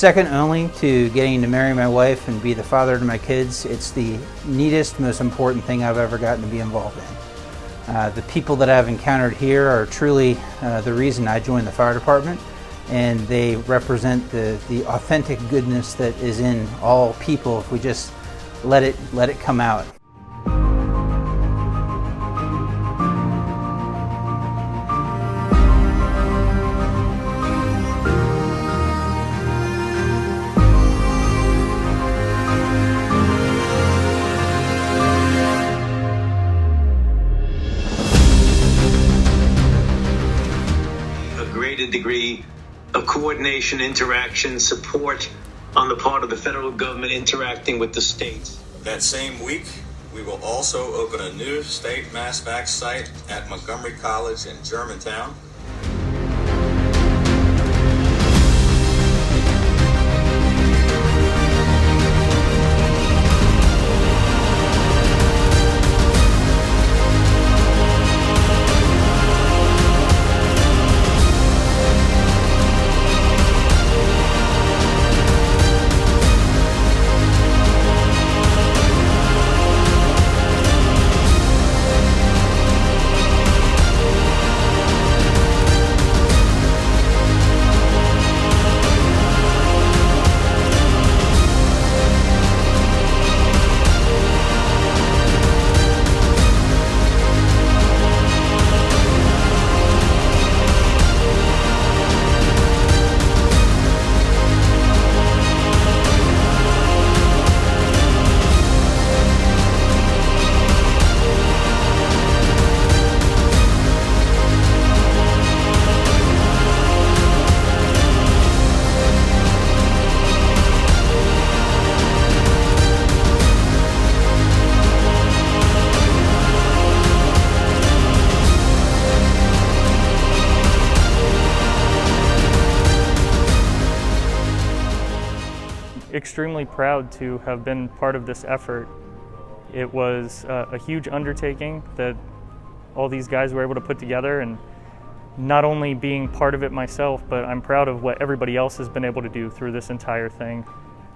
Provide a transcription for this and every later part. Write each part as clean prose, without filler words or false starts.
second only to getting to marry my wife and be the father to my kids. It's the neatest, most important thing I've ever gotten to be involved in. The people that I've encountered here are truly the reason I joined the fire department, and they represent the authentic goodness that is in all people if we just let it come out. A degree of coordination, interaction, support on the part of the federal government interacting with the states. That same week, we will also open a new state mass vac site at Montgomery College in Germantown. Extremely proud to have been part of this effort. It was a huge undertaking that all these guys were able to put together, and not only being part of it myself, but I'm proud of what everybody else has been able to do through this entire thing.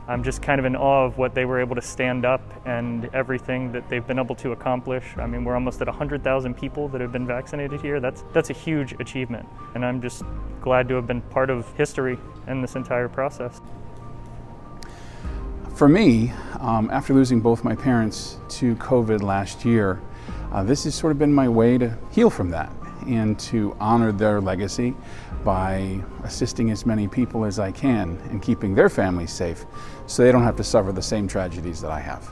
I'm just kind of in awe of what they were able to stand up and everything that they've been able to accomplish. I mean, we're almost at 100,000 people that have been vaccinated here. That's a huge achievement, and I'm just glad to have been part of history in this entire process. For me, after losing both my parents to COVID last year, this has sort of been my way to heal from that and to honor their legacy by assisting as many people as I can in keeping their families safe so they don't have to suffer the same tragedies that I have.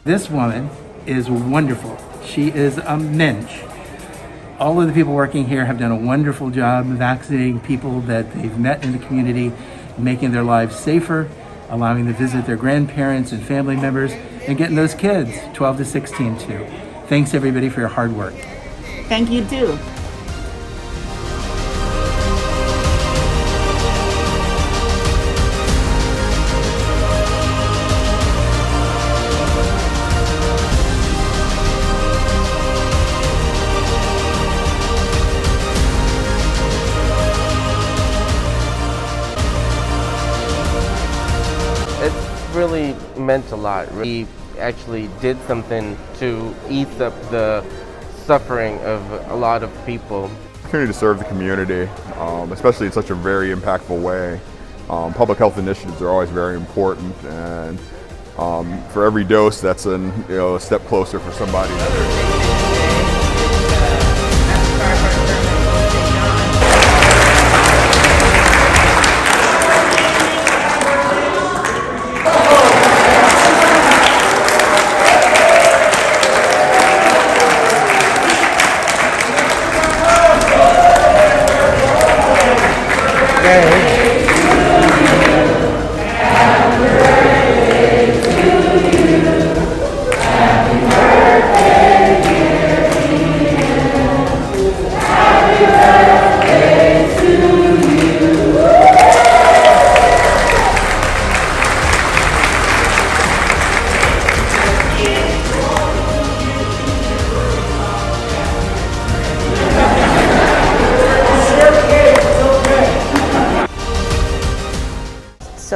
This woman is wonderful. She is a mensch. All of the people working here have done a wonderful job vaccinating people that they've met in the community, making their lives safer, allowing them to visit their grandparents and family members, and getting those kids, 12 to 16 too. Thanks everybody for your hard work. Thank you too. It's really meant a lot. We actually did something to ease up the suffering of a lot of people. Opportunity to serve the community, especially in such a very impactful way. Public health initiatives are always very important, and for every dose, that's a step closer for somebody. Happy birthday to you.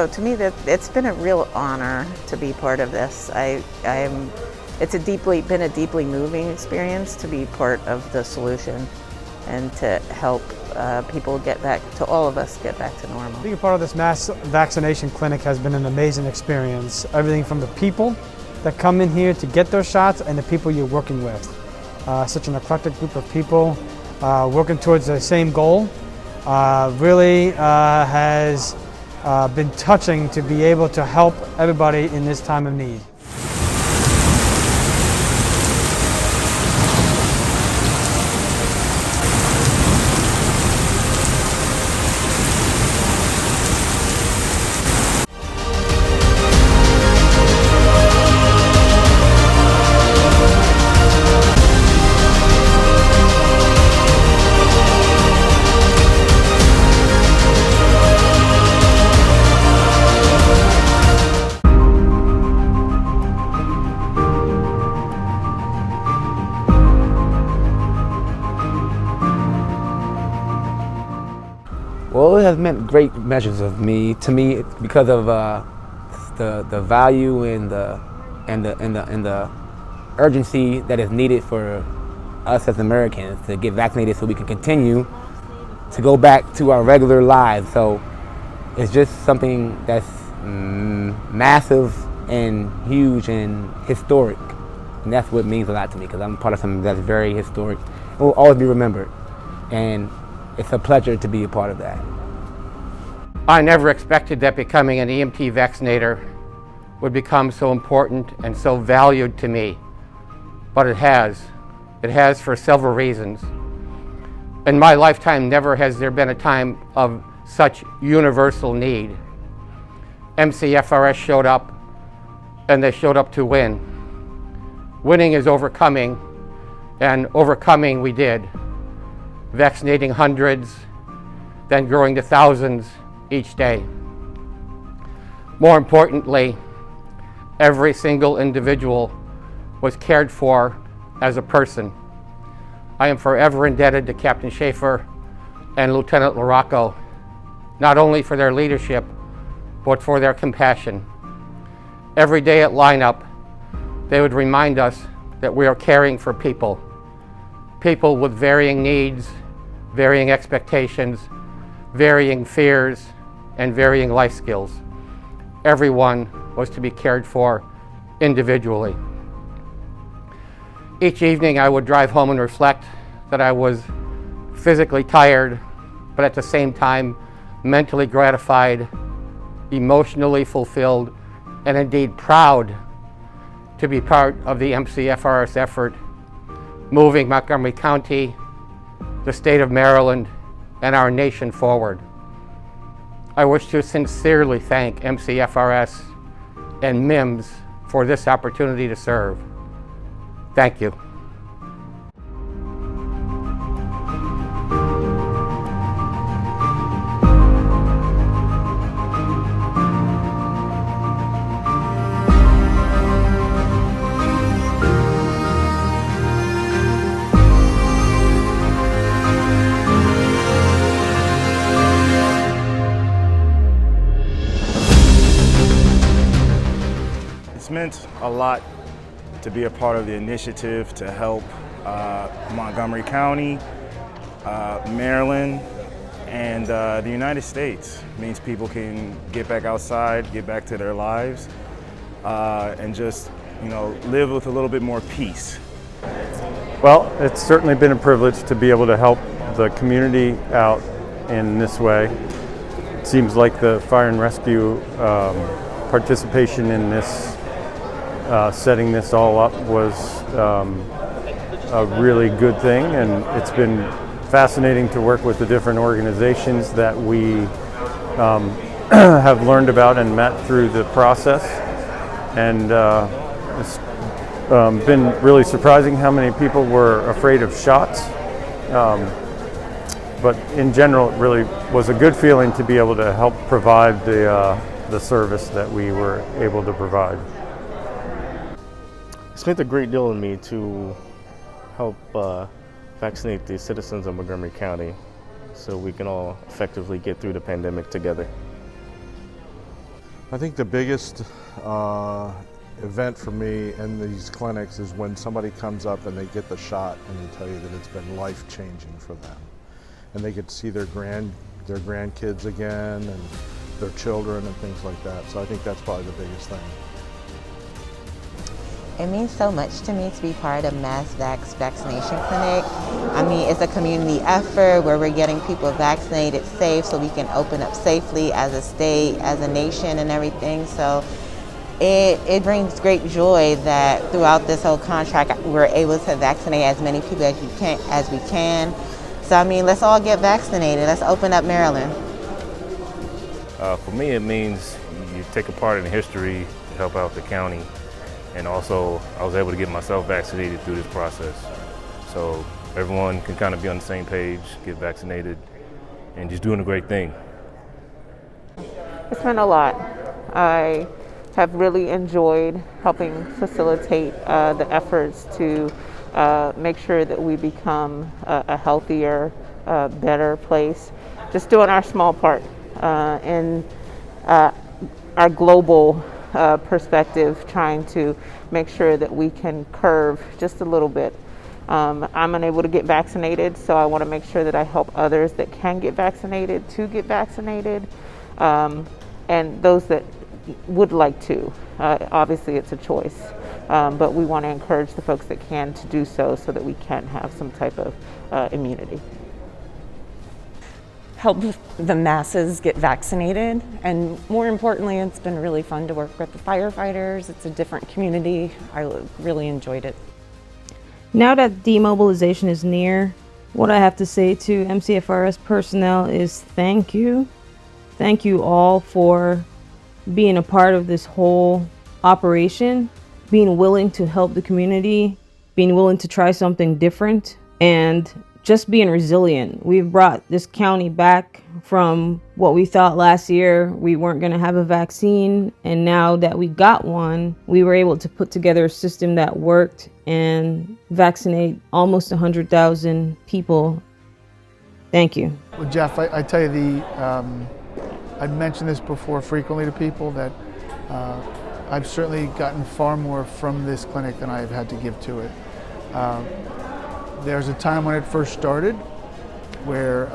So to me, it's been a real honor to be part of this. It's been a deeply moving experience to be part of the solution and to help all of us get back to normal. Being a part of this mass vaccination clinic has been an amazing experience. Everything from the people that come in here to get their shots and the people you're working with. Such an eclectic group of people working towards the same goal. Really has been touching to be able to help everybody in this time of need. Well, it has meant great measures to me because of the value and the urgency that is needed for us as Americans to get vaccinated so we can continue to go back to our regular lives. So it's just something that's massive and huge and historic, and that's what means a lot to me because I'm part of something that's very historic. It will always be remembered, and it's a pleasure to be a part of that. I never expected that becoming an EMT vaccinator would become so important and so valued to me, but it has. It has for several reasons. In my lifetime, never has there been a time of such universal need. MCFRS showed up, and they showed up to win. Winning is overcoming, and overcoming we did. Vaccinating hundreds, then growing to thousands each day. More importantly, every single individual was cared for as a person. I am forever indebted to Captain Schaefer and Lieutenant LaRocco, not only for their leadership, but for their compassion. Every day at lineup, they would remind us that we are caring for people. People with varying needs, varying expectations, varying fears, and varying life skills. Everyone was to be cared for individually. Each evening I would drive home and reflect that I was physically tired, but at the same time mentally gratified, emotionally fulfilled, and indeed proud to be part of the MCFRS effort, moving Montgomery County, the state of Maryland, and our nation forward. I wish to sincerely thank MCFRS and MIMS for this opportunity to serve. Thank you. It's meant a lot to be a part of the initiative to help Montgomery County, Maryland, and the United States. It means people can get back outside, get back to their lives, and just, live with a little bit more peace. Well, it's certainly been a privilege to be able to help the community out in this way. It seems like the fire and rescue participation in this setting this all up was a really good thing, and it's been fascinating to work with the different organizations that we have learned about and met through the process. And it's been really surprising how many people were afraid of shots. But in general, it really was a good feeling to be able to help provide the service that we were able to provide. It's meant a great deal to me to help vaccinate the citizens of Montgomery County so we can all effectively get through the pandemic together. I think the biggest event for me in these clinics is when somebody comes up and they get the shot and they tell you that it's been life-changing for them. And they get to see their grandkids again and their children and things like that. So I think that's probably the biggest thing. It means so much to me to be part of Mass Vaccination Clinic. I mean, it's a community effort where we're getting people vaccinated safe so we can open up safely as a state, as a nation and everything. So it brings great joy that throughout this whole contract we're able to vaccinate as many people as we can. So I mean, let's all get vaccinated. Let's open up Maryland. For me, it means you take a part in history to help out the county. And also, I was able to get myself vaccinated through this process. So everyone can kind of be on the same page, get vaccinated, and just doing a great thing. It's been a lot. I have really enjoyed helping facilitate the efforts to make sure that we become a healthier, better place. Just doing our small part in our global perspective, trying to make sure that we can curve just a little bit. I'm unable to get vaccinated, so I want to make sure that I help others that can get vaccinated to get vaccinated, and those that would like to. Obviously, it's a choice, but we want to encourage the folks that can to do so that we can have some type of immunity. Help the masses get vaccinated, and more importantly, it's been really fun to work with the firefighters. It's a different community. I really enjoyed it. Now that demobilization is near, what I have to say to MCFRS personnel is thank you. Thank you all for being a part of this whole operation, being willing to help the community, being willing to try something different, and just being resilient. We've brought this county back from what we thought last year we weren't going to have a vaccine, and now that we got one, we were able to put together a system that worked and vaccinate almost 100,000 people. Thank you. Well, Jeff, I tell you, I've mentioned this before frequently to people that I've certainly gotten far more from this clinic than I've had to give to it. There's a time when it first started where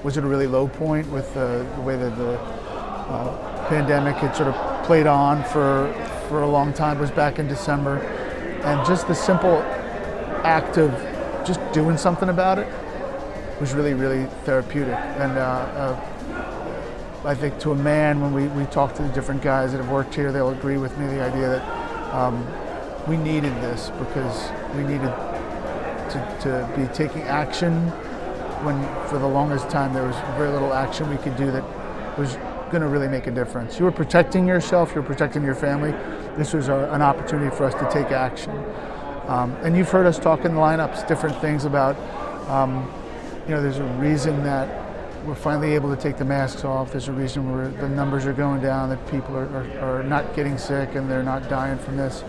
was at a really low point with the way that the pandemic had sort of played on for a long time. It was back in December, and just the simple act of just doing something about it was really, really therapeutic. And I think to a man, when we talk to the different guys that have worked here, they'll agree with me, the idea that we needed this because we needed to be taking action when for the longest time there was very little action we could do that was going to really make a difference. You were protecting yourself, you were protecting your family. This was an opportunity for us to take action. And you've heard us talk in the lineups, different things about, there's a reason that we're finally able to take the masks off. There's a reason where the numbers are going down, that people are not getting sick and they're not dying from this.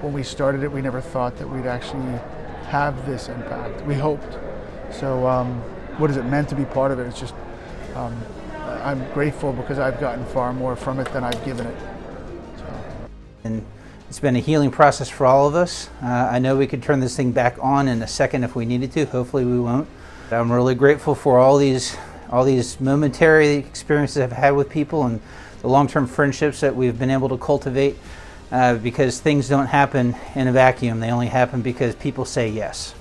When we started it, we never thought that we'd actually have this impact. We hoped. So what has it meant to be part of it? It's just, I'm grateful because I've gotten far more from it than I've given it. And it's been a healing process for all of us. I know we could turn this thing back on in a second if we needed to. Hopefully we won't. I'm really grateful for all these momentary experiences I've had with people and the long-term friendships that we've been able to cultivate. Because things don't happen in a vacuum. They only happen because people say yes.